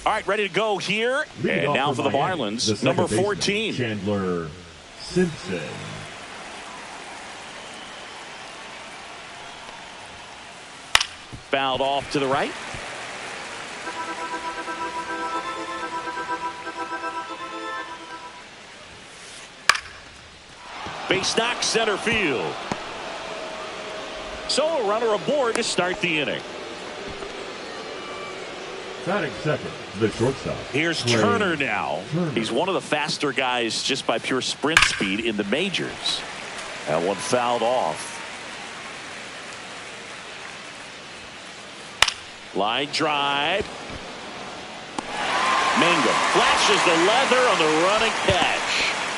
All right, ready to go here. And now for the Marlins, number 14. Chandler Simpson. Fouled off to the right. Base knock center field. So a runner aboard to start the inning. Batting second, the shortstop. Here's Turner now. He's one of the faster guys just by pure sprint speed in the majors. That one fouled off. Line drive. Mangum flashes the leather on the running catch.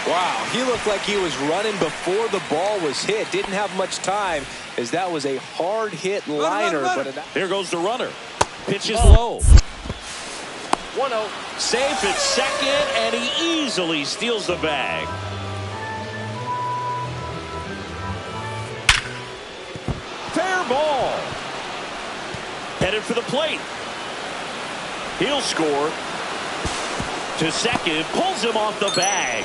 Wow, he looked like he was running before the ball was hit. Didn't have much time as that was a hard hit liner. But here goes the runner. Pitches low. 1-0. Safe at second, and he easily steals the bag. Fair ball. Headed for the plate. He'll score. To second, pulls him off the bag.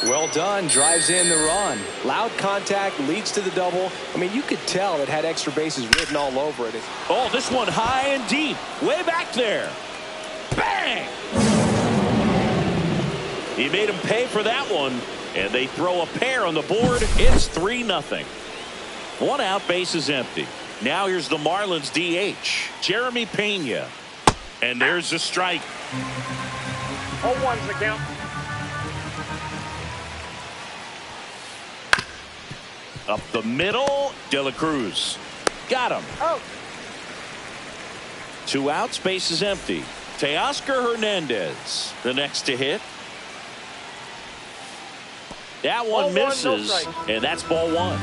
Well done, drives in the run. Loud contact, leads to the double. I mean, you could tell it had extra bases written all over it. Oh, this one high and deep, way back there. Bang! He made him pay for that one, and they throw a pair on the board. It's 3-0. One out, base is empty. Now here's the Marlins DH, Jeremy Pena. And there's a strike. 0-1's the count. Up the middle, De La Cruz. Got him. Oh. 2 outs, base is empty. Teoscar Hernandez, the next to hit. That one misses, and that's ball 1.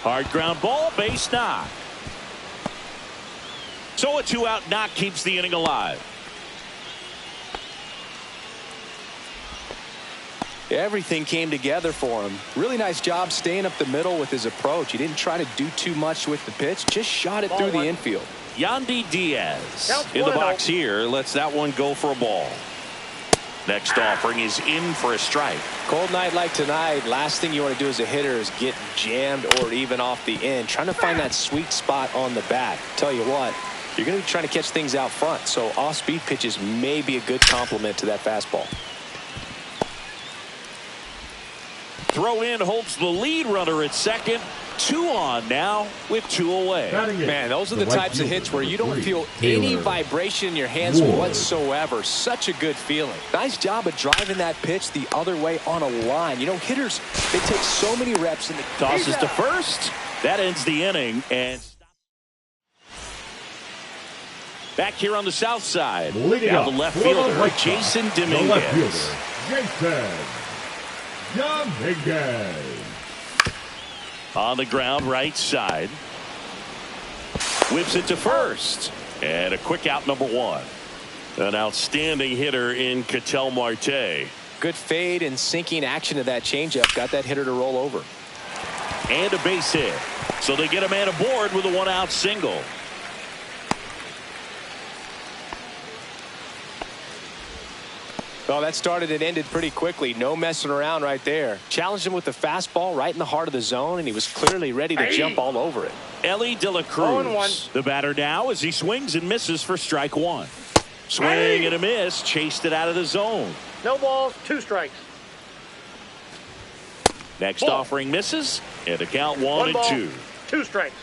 Hard ground ball, base knock. So a 2-out knock keeps the inning alive. Everything came together for him. Really nice job staying up the middle with his approach. He didn't try to do too much with the pitch, just shot it through the infield. Yandy Diaz in the box here, lets that one go for a ball. Next offering is in for a strike. Cold night like tonight, last thing you want to do as a hitter is get jammed or even off the end. Trying to find that sweet spot on the bat. Tell you what, you're going to be trying to catch things out front, so off-speed pitches may be a good complement to that fastball. Throw in holds the lead runner at second. 2 on now with 2 away. Man, those are the types of hits where you don't feel any vibration in your hands whatsoever. Such a good feeling. Nice job of driving that pitch the other way on a line. You know, hitters, they take so many reps in the tosses to first. That ends the inning. And back here on the south side. Now the left fielder, Jason Dominguez. On the ground, right side. Whips it to first. And a quick out, number 1. An outstanding hitter in Ketel Marte. Good fade and sinking action of that changeup. Got that hitter to roll over. And a base hit. So they get a man aboard with a 1-out single. Well, that started and ended pretty quickly. No messing around right there. Challenged him with the fastball right in the heart of the zone, and he was clearly ready to jump all over it. Elly De La Cruz, the batter now as he swings and misses for strike 1. Swing and a miss, chased it out of the zone. No balls, 2 strikes. Next offering misses, and the count 1 and 2. 2 strikes.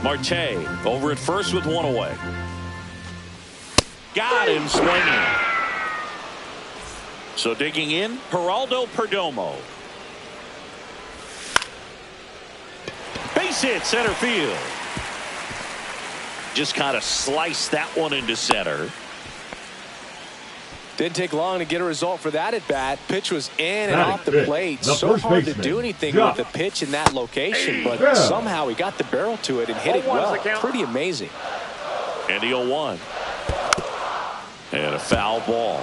Marte over at first with 1 away. Got him swinging. So digging in, Geraldo Perdomo. Base hit, center field. Just kind of sliced that one into center. Didn't take long to get a result for that at bat. Pitch was in and off the plate. So hard to do anything with the pitch in that location, but somehow he got the barrel to it and hit it well. Pretty amazing. And the 0-1. And a foul ball.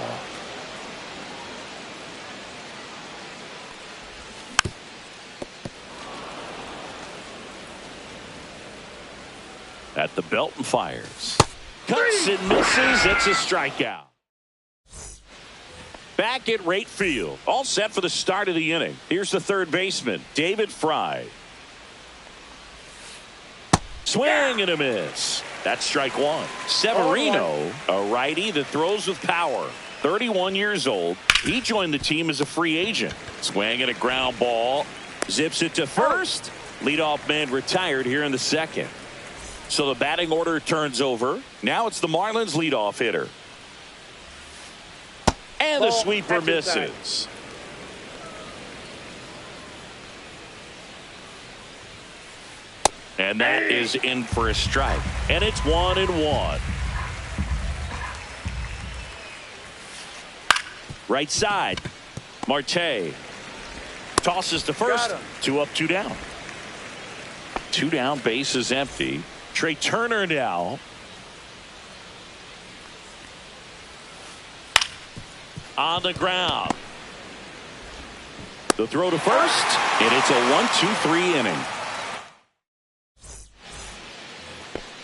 at the belt and fires. Cuts and misses. It's a strikeout. Back at right field. All set for the start of the inning. Here's the third baseman, David Fry. Swing and a miss. That's strike one. Severino, a righty that throws with power. 31 years old. He joined the team as a free agent. Swing and a ground ball. Zips it to first. Leadoff man retired here in the second. So the batting order turns over. Now it's the Marlins leadoff hitter. And the sweeper misses. And that is in for a strike. And it's 1-1. Right side. Marte tosses to first. 2 up, 2 down. 2 down, base is empty. Trey Turner now. On the ground. The throw to first. And it's a 1-2-3 inning.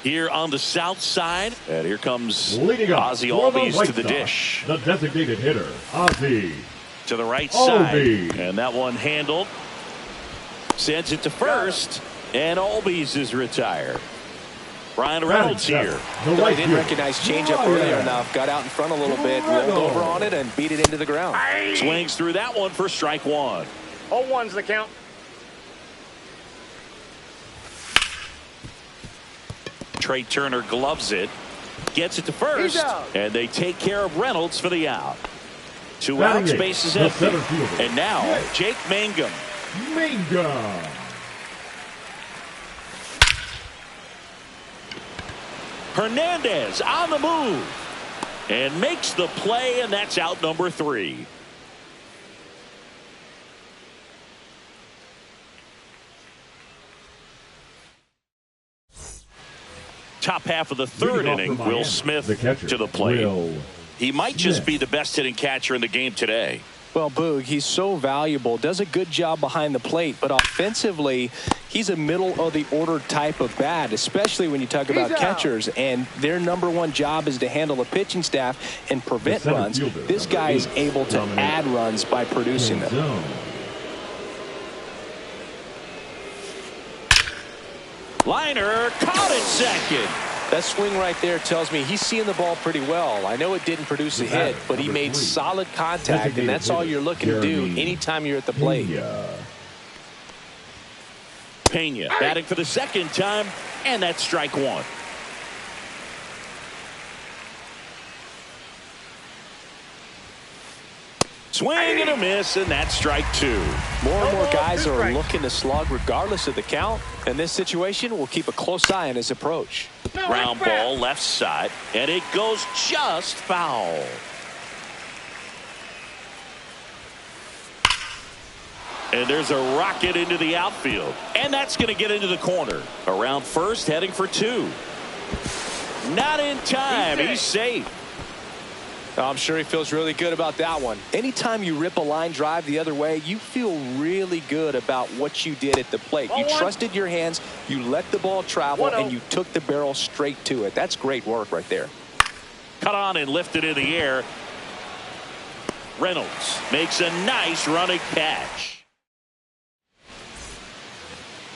Here on the south side. And here comes Ozzie Albies to the dish. The designated hitter, Ozzie. To the right side. And that one handled. Sends it to first. And Albies is retired. Bryan Reynolds here. He didn't recognize changeup earlier enough. Got out in front a little bit. Rolled over on it and beat it into the ground. Swings through that one for strike one. 0-1's the count. Trey Turner gloves it. Gets it to first. And they take care of Reynolds for the out. 2 outs, bases empty. And now Jake Mangum. Hernandez on the move. And makes the play, and that's out number 3. Top half of the third inning, Will Smith to the plate. He might just be the best hitting catcher in the game today. Well, Boog, he's so valuable, does a good job behind the plate, but offensively, he's a middle-of-the-order type of bat, especially when you talk about catchers, and their #1 job is to handle the pitching staff and prevent runs. This guy is able to add runs by producing them. Liner caught at second. That swing right there tells me he's seeing the ball pretty well. I know it didn't produce a hit, but he made solid contact, and that's all you're looking to do anytime you're at the plate. Pena batting for the second time, and that's strike one. Swing and a miss, and that's strike two. More and more guys are looking to slug regardless of the count. In this situation, we'll keep a close eye on his approach. Ground ball left side, and it goes just foul. And there's a rocket into the outfield, and that's going to get into the corner. Around first, heading for 2. Not in time. He's safe. I'm sure he feels really good about that one. Anytime you rip a line drive the other way, you feel really good about what you did at the plate. You trusted your hands, you let the ball travel, and you took the barrel straight to it. That's great work right there. Cut on and lifted in the air. Reynolds makes a nice running catch.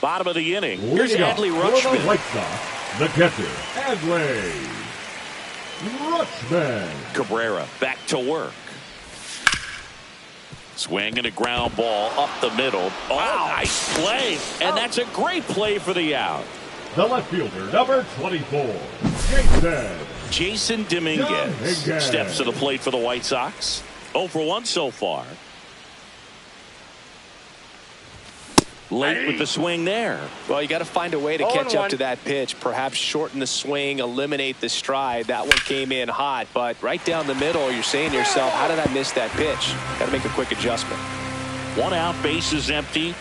Bottom of the inning. Here's Adley Rutschman. The catcher, Adley Rutschman. Cabrera back to work. Swing and a ground ball up the middle. Oh, nice play. And that's a great play for the out. The left fielder, number 24, Jason Dominguez steps to the plate for the White Sox. 0 for 1 so far. Late with the swing there. Well, you got to find a way to catch up to that pitch. Perhaps shorten the swing, eliminate the stride. That one came in hot, but right down the middle, you're saying to yourself, how did I miss that pitch? Got to make a quick adjustment. 1 out, base is empty.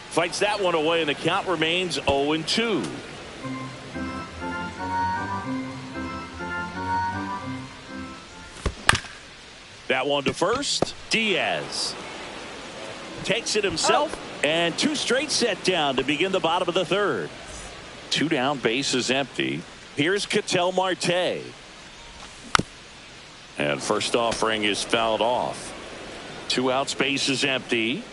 Fights that one away, and the count remains 0-2. That one to first. Diaz takes it himself, and 2 straight set down to begin the bottom of the third. Two down, bases empty. Here's Ketel Marte. And first offering is fouled off. Two outs, bases empty.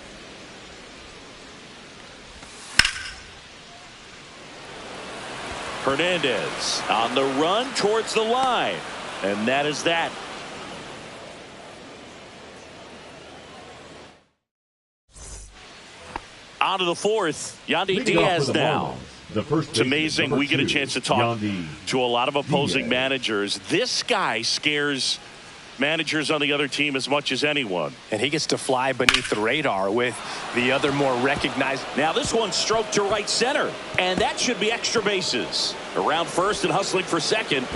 Hernandez on the run towards the line. And that is that. On to the fourth. Yandy Diaz now. It's amazing we get a chance to talk to a lot of opposing managers. This guy scares managers on the other team as much as anyone. And he gets to fly beneath the radar with the other more recognized. Now this one's stroked to right center, and that should be extra bases. Around first and hustling for second.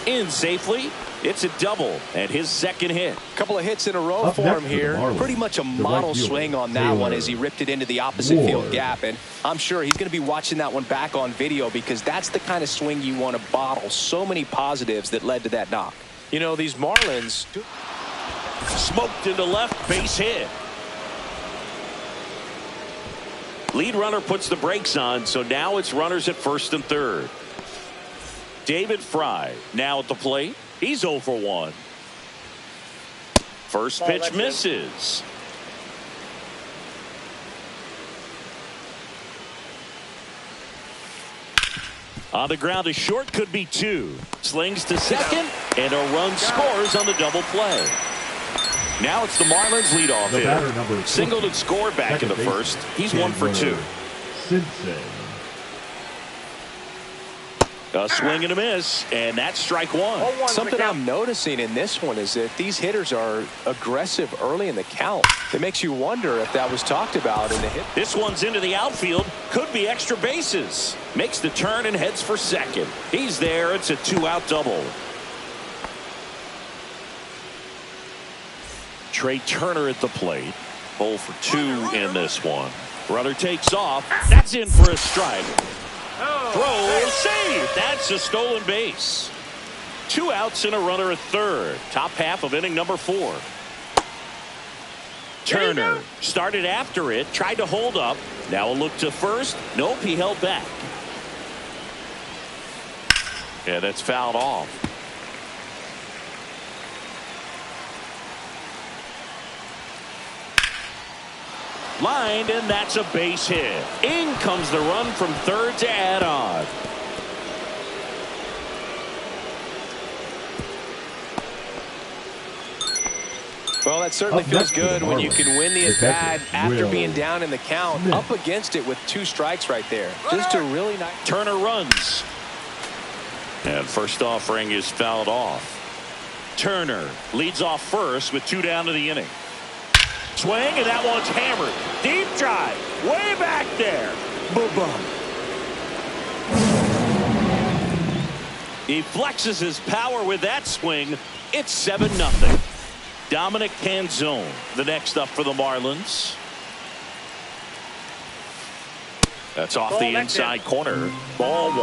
In safely. It's a double and his second hit. A couple of hits in a row for him here. Pretty much a model swing on that one as he ripped it into the opposite field gap. And I'm sure he's going to be watching that one back on video because that's the kind of swing you want to bottle. So many positives that led to that knock. You know, these Marlins smoked into left, base hit. Lead runner puts the brakes on, so now it's runners at first and third. David Fry now at the plate. He's 0 for 1. First pitch misses. On the ground, a short, could be 2. Slings to second, and a run scores on the double play. Now it's the Marlins leadoff hitter. Singled and scored back in the first. He's 1 for 2. Simpson. A swing and a miss, and that's strike one. Something I'm noticing in this one is that these hitters are aggressive early in the count. It makes you wonder if that was talked about in the hit. This one's into the outfield. Could be extra bases. Makes the turn and heads for second. He's there. It's a 2-out double. Trey Turner at the plate. 0 for 2 in this one. Runner takes off. That's in for a strike. Throw, save. That's a stolen base. 2 outs and a runner at third. Top half of inning number 4. Turner started after it, tried to hold up. Now a look to first. Nope, he held back. And that's fouled off. Lined, and that's a base hit. In comes the run from third to add on. Well, that certainly feels good when you can win the at-bat after being down in the count. Up against it with 2 strikes right there. Just a really nice. Turner runs. And first offering is fouled off. Turner leads off first with 2 down to the inning. Swing, and that one's hammered. Deep drive. Way back there. Boom. He flexes his power with that swing. It's 7-0. Dominic Canzone, the next up for the Marlins. That's off the inside corner. Ball 1.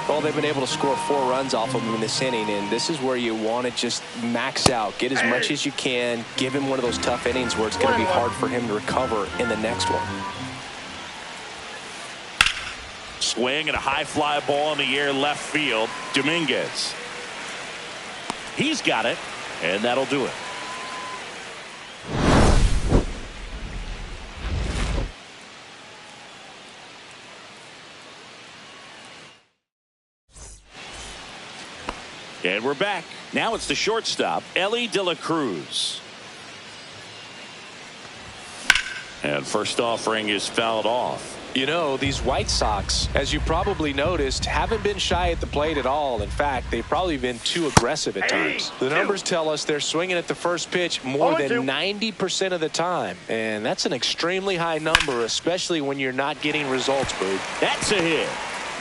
Well, they've been able to score 4 runs off of him in this inning, and this is where you want to just max out. Get as much as you can. Give him one of those tough innings where it's going to be hard for him to recover in the next one. Swing and a high fly ball in the air left field. Dominguez. He's got it, and that'll do it. And we're back. Now it's the shortstop, Elly De La Cruz. And first offering is fouled off. You know, these White Sox, as you probably noticed, haven't been shy at the plate at all. In fact, they've probably been too aggressive at times. The numbers tell us they're swinging at the first pitch more than 90% of the time. And that's an extremely high number, especially when you're not getting results, Boog. That's a hit.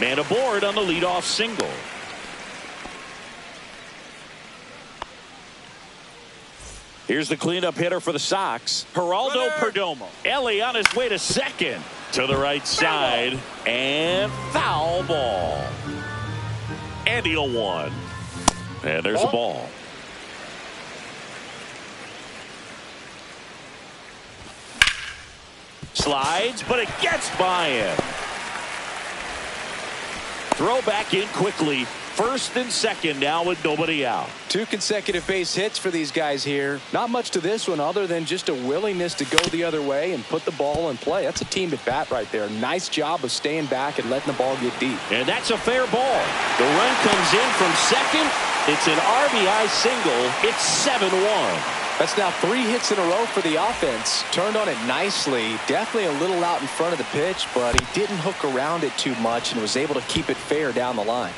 Man aboard on the leadoff single. Here's the cleanup hitter for the Sox, Geraldo Perdomo. Elly on his way to second. To the right side. And foul ball. And he'll 1. And there's a ball. Slides, but it gets by him. Throw back in quickly. First and second now with nobody out. 2 consecutive base hits for these guys here. Not much to this one other than just a willingness to go the other way and put the ball in play. That's a team at bat right there. Nice job of staying back and letting the ball get deep. And that's a fair ball. The run comes in from second. It's an RBI single. It's 7-1. That's now 3 hits in a row for the offense. Turned on it nicely. Definitely a little out in front of the pitch, but he didn't hook around it too much and was able to keep it fair down the line.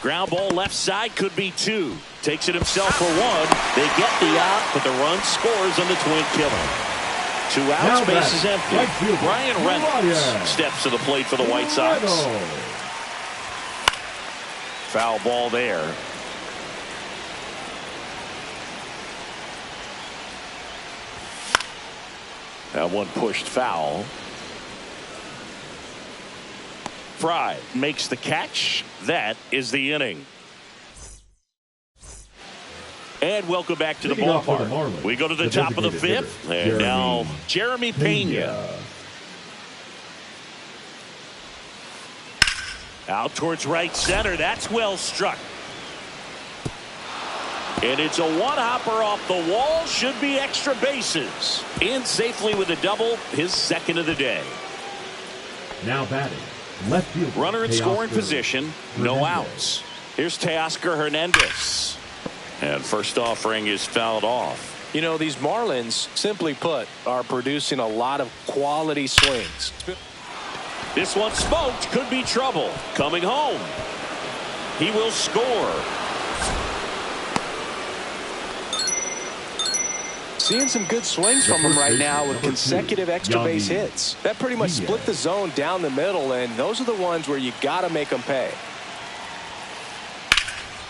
Ground ball left side could be 2. Takes it himself for 1. They get the out, but the run scores on the twin killer. 2 outs, base is empty. Brian Reynolds steps to the plate for the White Sox. Foul ball there. That one pushed foul. Fry makes the catch. That is the inning. And welcome back to the ballpark. We go to the top of the 5th. And now Jeremy Pena. Out towards right center. That's well struck. And it's a one-hopper off the wall. Should be extra bases. In safely with a double. His second of the day. Now batting. Left field. Runner in scoring position. No outs. Here's Teoscar Hernandez. And first offering is fouled off. You know, these Marlins, simply put, are producing a lot of quality swings. This one smoked. Could be trouble. Coming home. He will score. Seeing some good swings from him right now with consecutive extra base hits. That pretty much split the zone down the middle, and those are the ones where you got to make them pay.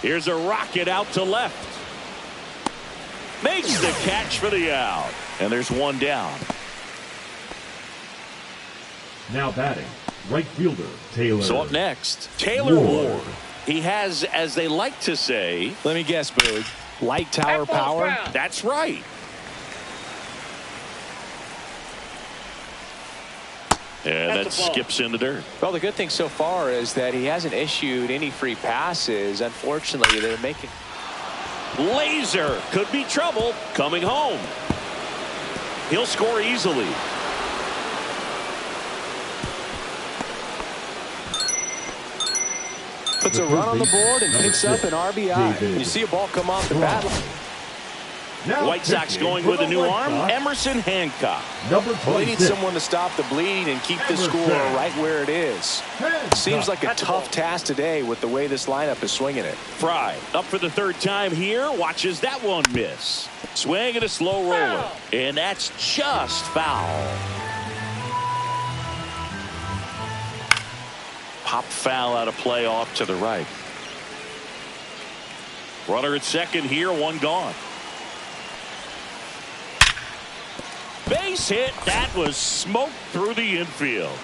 Here's a rocket out to left. Makes the catch for the out. And there's one down. Now batting. Right fielder, Taylor. So up next, Taylor Ward. He has, as they like to say. Let me guess, Boog. Light tower power? That's right. And that skips in the dirt. Well, the good thing so far is that he hasn't issued any free passes. Unfortunately, they're making. Laser could be trouble coming home. He'll score easily. Puts a run on the board and picks up an RBI. You see a ball come off the bat. White Sox going with a new arm, Emerson Hancock. Well, they need someone to stop the bleed and keep the score right where it is. Seems like a tough task today with the way this lineup is swinging it. Fry up for the 3rd time here. Watches that one miss. Swing and a slow roller. And that's just foul. Pop foul out of play off to the right. Runner at second here, one gone. Base hit. That was smoked through the infield.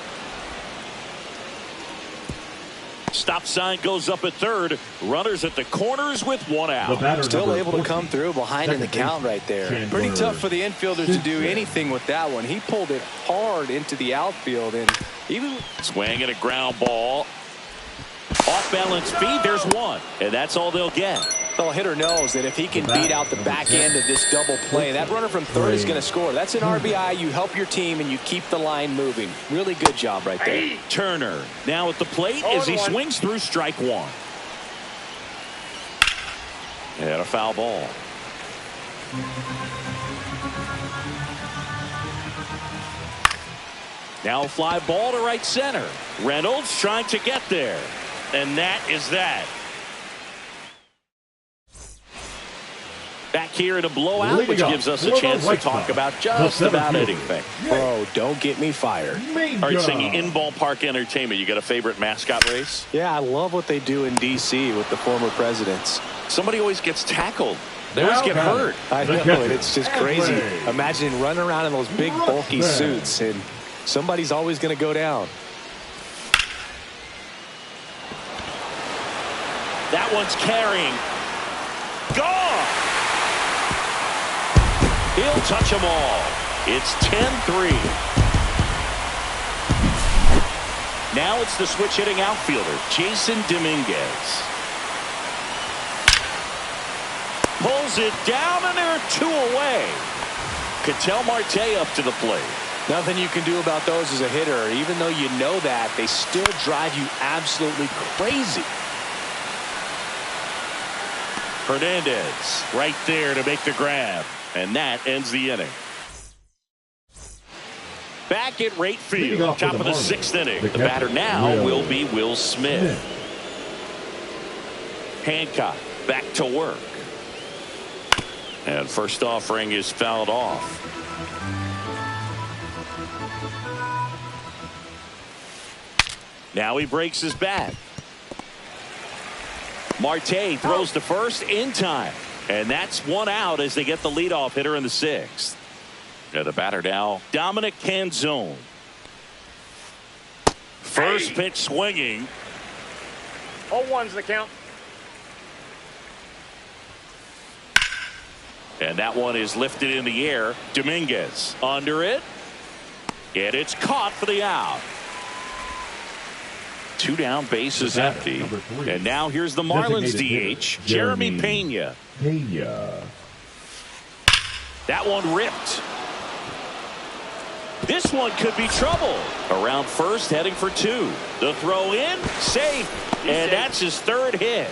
Stop sign goes up at third. Runners at the corners with one out. Still able to come through behind in the count right there. Pretty tough for the infielders to do anything with that one. He pulled it hard into the outfield, and even swing at a ground ball. Off balance feed. There's one, and that's all they'll get. Well, hitter knows that if he can beat out the back end of this double play, that runner from third is going to score. That's an RBI. You help your team and you keep the line moving. Really good job right there. Turner now at the plate as he swings through strike one. And a foul ball. Now a fly ball to right center. Reynolds trying to get there. And that is that. Back here in a blowout, which gives us a chance to talk about just about anything. Bro, don't get me fired. All right, singing in ballpark entertainment. You got a favorite mascot race? Yeah, I love what they do in D.C. with the former presidents. Somebody always gets tackled. They always get hurt. I know, and it's just crazy. Imagine running around in those big, bulky suits, and somebody's always going to go down. That one's carrying. Gone! He'll touch them all. It's 10-3. Now it's the switch hitting outfielder, Jason Dominguez. Pulls it down, and there are 2 away. Ketel Marte up to the plate. Nothing you can do about those as a hitter. Even though you know that, they still drive you absolutely crazy. Hernandez right there to make the grab. And that ends the inning. Back at right field, top of the 6th inning. The batter now will be Will Smith. Hancock back to work. And first offering is fouled off. Now he breaks his bat. Marte throws to first in time. And that's 1 out as they get the leadoff hitter in the 6th. The batter now, Dominic Canzone. First pitch swinging. 0-1's the count. And that one is lifted in the air. Dominguez under it. And it's caught for the out. 2 down, bases empty. And now here's the Marlins DH, Jeremy Pena. That one ripped. This one could be trouble. Around first, heading for 2. The throw in, safe. And that's his 3rd hit.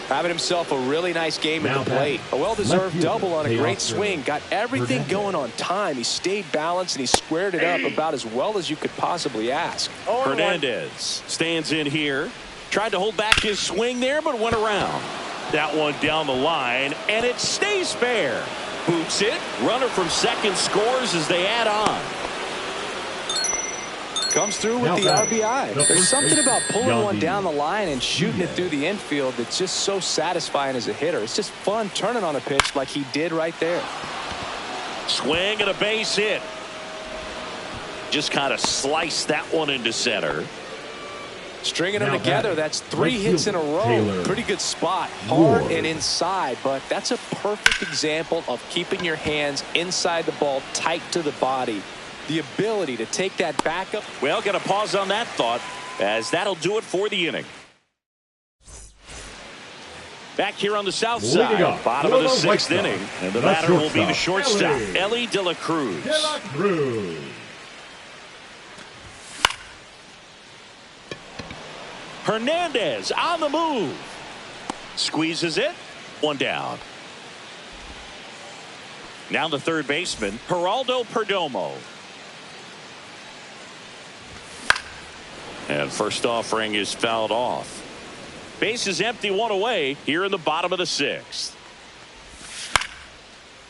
Having himself a really nice game at the plate. A well-deserved double on a great swing. Got everything going on time. He stayed balanced and he squared it up about as well as you could possibly ask. Hernandez stands in here. Tried to hold back his swing there, but went around. That one down the line, and it stays fair. Boots it. Runner from second scores as they add on. Comes through with the RBI. There's something about pulling one down the line and shooting it through the infield that's just so satisfying as a hitter. It's just fun turning on a pitch like he did right there. Swing and a base hit. Just kind of sliced that one into center. Stringing them together, that's 3 hits in a row. Pretty good spot, hard and inside, but that's a perfect example of keeping your hands inside the ball, tight to the body. The ability to take that back up. Well, got to pause on that thought, as that'll do it for the inning. Back here on the south side, bottom of the 6th inning, and the batter will be the shortstop, Elly De La Cruz. Hernandez on the move. Squeezes it. 1 down. Now the 3rd baseman, Geraldo Perdomo. And first offering is fouled off. Base is empty, 1 away here in the bottom of the 6th.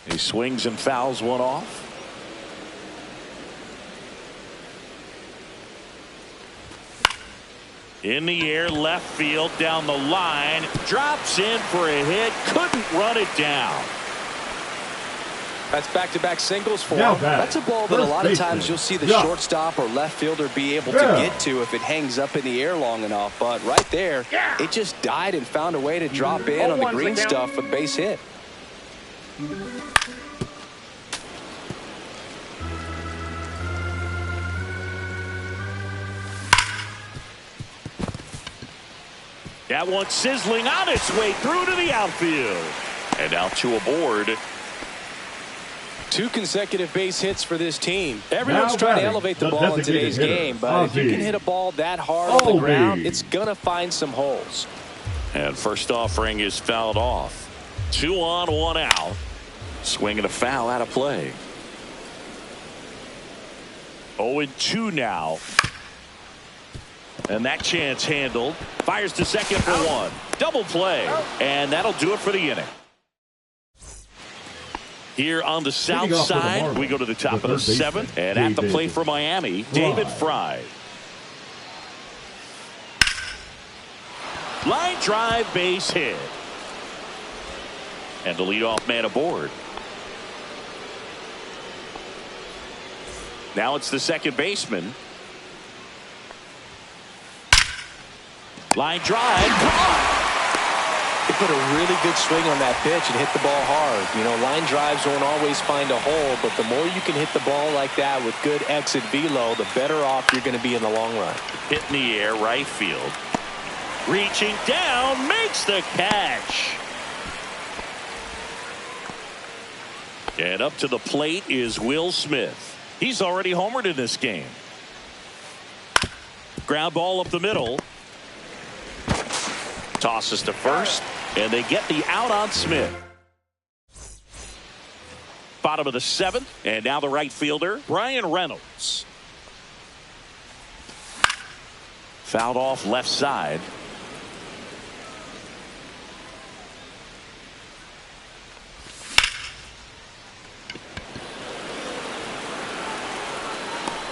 He swings and fouls one off. In the air, left field, down the line. Drops in for a hit. Couldn't run it down. That's back-to-back singles for him. That's a ball that a lot of times you'll see the shortstop or left fielder be able to get to if it hangs up in the air long enough. But right there, it just died and found a way to drop in on the green stuff for the base hit. That one sizzling on its way through to the outfield. And out to aboard. 2 consecutive base hits for this team. Everyone's trying to elevate the ball in today's game, but if you can hit a ball that hard on the ground, it's going to find some holes. And first offering is fouled off. 2 on, 1 out. Swing and a foul out of play. 0-2 now. And that chance handled. Fires to second for 1. Double play. And that'll do it for the inning. Here on the south side, we go to the top of the 7th. And at the plate for Miami, David Fry. Line drive, base hit. And the leadoff man aboard. Now it's the second baseman. Line drive. He put a really good swing on that pitch and hit the ball hard. You know, line drives won't always find a hole, but the more you can hit the ball like that with good exit velo, the better off you're going to be in the long run. Hit in the air, right field. Reaching down, makes the catch. And up to the plate is Will Smith. He's already homered in this game. Ground ball up the middle. Tosses to first, and they get the out on Smith. Bottom of the seventh, and now the right fielder, Bryan Reynolds. Fouled off left side.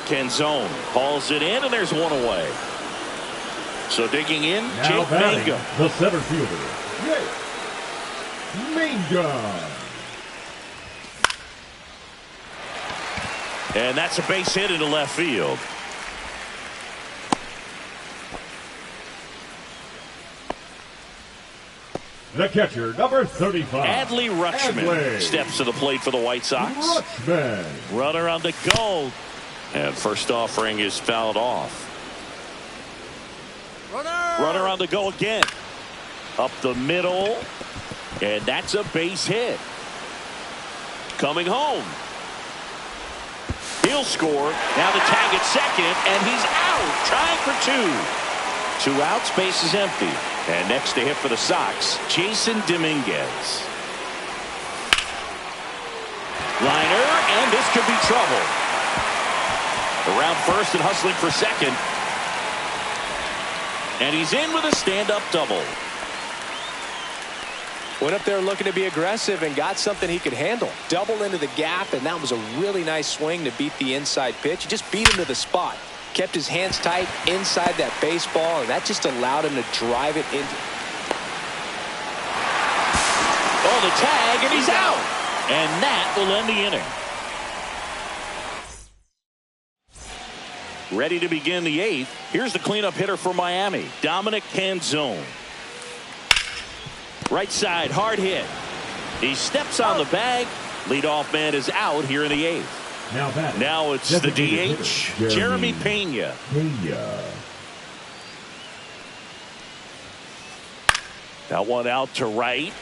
Canzone hauls it in, and there's one away. So digging in, Now Jake batting, Mangum. the center fielder, Jake Mangum. And that's a base hit into left field. The catcher, number 35. Adley Rutschman Adley steps to the plate for the White Sox. Rutschman. Runner on the go. And first offering is fouled off. Runner on the go again. Up the middle. And that's a base hit. Coming home. He'll score. Now the tag at second. And he's out. Trying for two. 2 outs. Base is empty. And next to hit for the Sox, Jason Dominguez. Liner, and this could be trouble. Around first and hustling for second. And he's in with a stand-up double. Went up there looking to be aggressive and got something he could handle. Double into the gap, and that was a really nice swing to beat the inside pitch. He just beat him to the spot. Kept his hands tight inside that baseball, and that just allowed him to drive it into. Oh, the tag, and he's out. And that will end the inning. Ready to begin the 8th. Here's the cleanup hitter for Miami, Dominic Canzone. Right side, hard hit. He steps on the bag. Leadoff man is out here in the 8th. Now it's the DH, Jeremy Pena. That one out to right.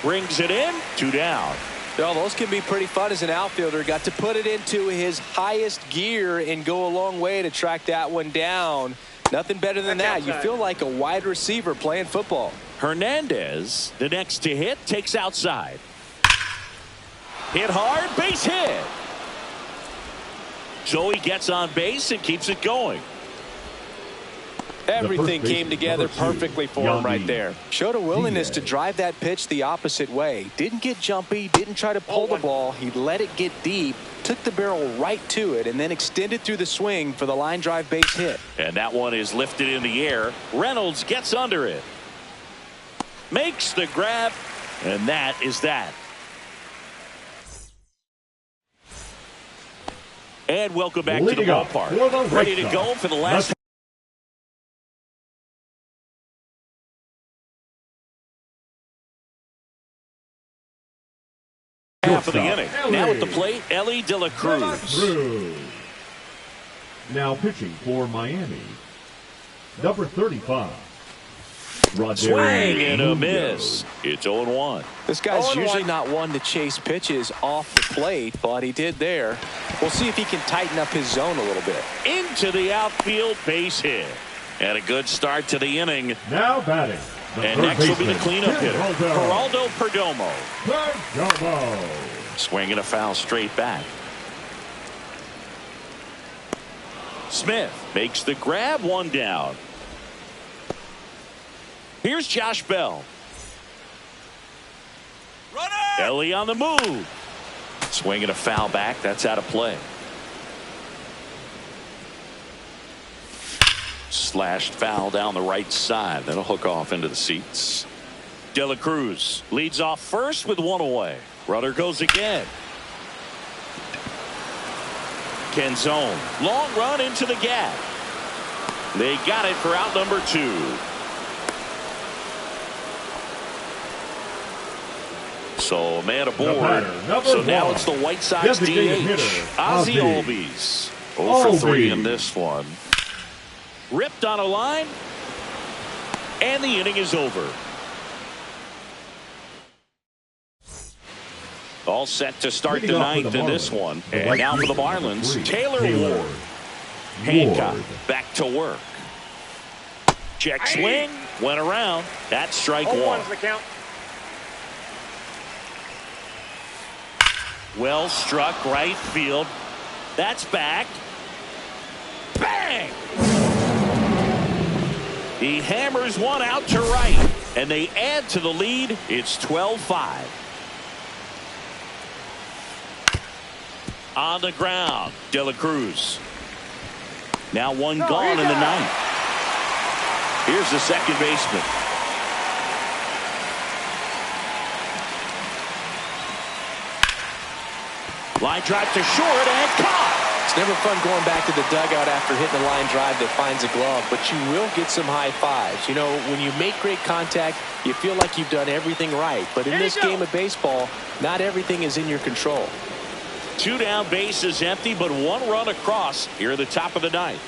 Brings it in. 2 down. Well, those can be pretty fun as an outfielder. Got to put it into his highest gear and go a long way to track that one down. Nothing better than that. You feel like a wide receiver playing football. Hernandez, the next to hit, takes outside. Hit hard, base hit. So he gets on base and keeps it going. Everything came together perfectly for him right there. Showed a willingness to drive that pitch the opposite way. Didn't get jumpy, didn't try to pull the ball. He let it get deep, took the barrel right to it, and then extended through the swing for the line drive base hit. And that one is lifted in the air. Reynolds gets under it. Makes the grab, and that is that. And welcome back to the ballpark. Ready to go for the last half of the inning. Now at the plate, Elly De La Cruz. Now pitching for Miami, number 35. Swing and a miss. It's 0-1. This guy's usually not one to chase pitches off the plate, but he did there. We'll see if he can tighten up his zone a little bit. Into the outfield, base hit. And a good start to the inning. Now batting. And next will be the cleanup hitter, Geraldo Perdomo. Swing and a foul straight back. Smith makes the grab, 1 down. Here's Josh Bell. Elly on the move. Swing and a foul back. That's out of play. Slashed foul down the right side. That'll hook off into the seats. De La Cruz leads off first with 1 away. Runner goes again. Canzone. Long run into the gap. They got it for out number 2. So a man aboard. Number So now one. it's the White Sox Designated DH, hitter, Ozzie Ozzie. Albies. 0 for 3 in this one. Ripped on a line. And the inning is over. All set to start the ninth in this one. And now for the Marlins, Taylor Ward. Hancock back to work. Check swing. Went around. That's strike 1. 0-1's the count. Well struck right field. That's back. Bang! He hammers one out to right. And they add to the lead. It's 12-5. On the ground, De La Cruz. Now one gone in the ninth. Here's the second baseman. Line drive to short and caught. It's never fun going back to the dugout after hitting a line drive that finds a glove, but you will get some high fives. You know, when you make great contact, you feel like you've done everything right. But in this game of baseball, not everything is in your control. 2 down, base is empty, but 1 run across here at the top of the ninth.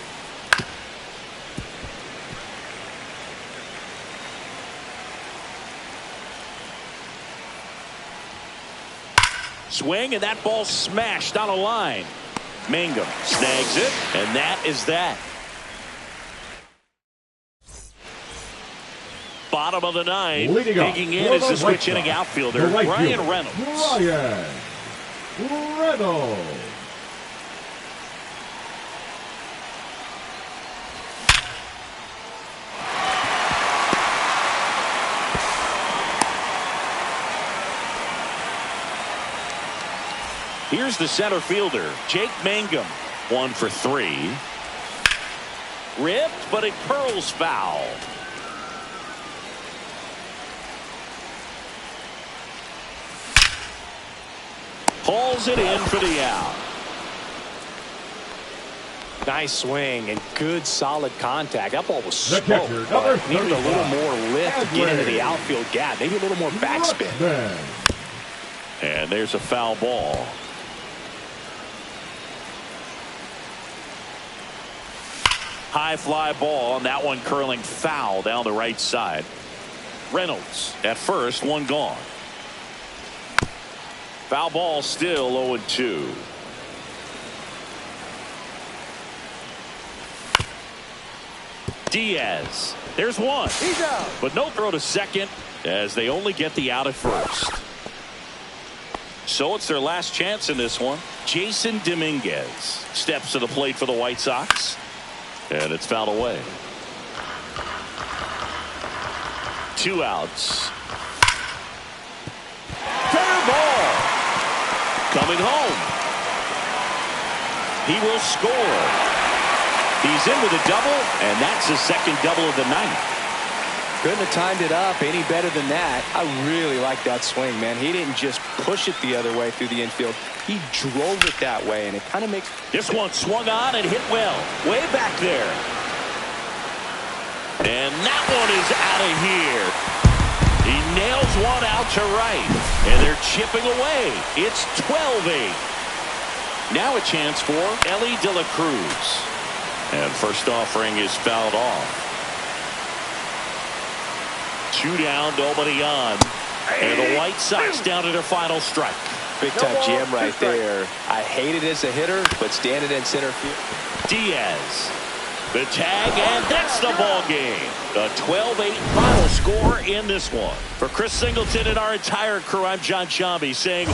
Swing, and that ball smashed on a line. Mangum snags it, and that is that. Bottom of the ninth. Digging in is the switch inning outfielder, Ryan Reynolds. Ryan Reynolds. Here's the center fielder, Jake Mangum. 1 for 3. Ripped, but it curls foul. Hauls it in for the out. Nice swing and good solid contact. That ball was The smoked, catcher, but number needed a little 35, more lift to get into the Edwin. outfield gap. Maybe a little more backspin. Ruxpin. And there's a foul ball. High fly ball, and that one curling foul down the right side. Reynolds at first, 1 gone. Foul ball still 0-2. Diaz. There's 1. He's out. But no throw to second as they only get the out at first. So it's their last chance in this one. Jason Dominguez steps to the plate for the White Sox. And it's fouled away. 2 outs. Fair ball. Coming home. He will score. He's in with a double, and that's his second double of the night. Couldn't have timed it up any better than that. I really like that swing, man. He didn't just push it the other way through the infield. He drove it that way, and it kind of makes... This one swung on and hit well. Way back there. And that one is out of here. He nails one out to right. And they're chipping away. It's 12-8. Now a chance for Elly De La Cruz. And first offering is fouled off. 2 down, nobody on. And the White Sox down to their final strike. Big time jam right there. I hate it as a hitter, but standing in center field. Diaz. The tag, and that's the ball game. A 12-8 final score in this one. For Chris Singleton and our entire crew, I'm John Sciambi saying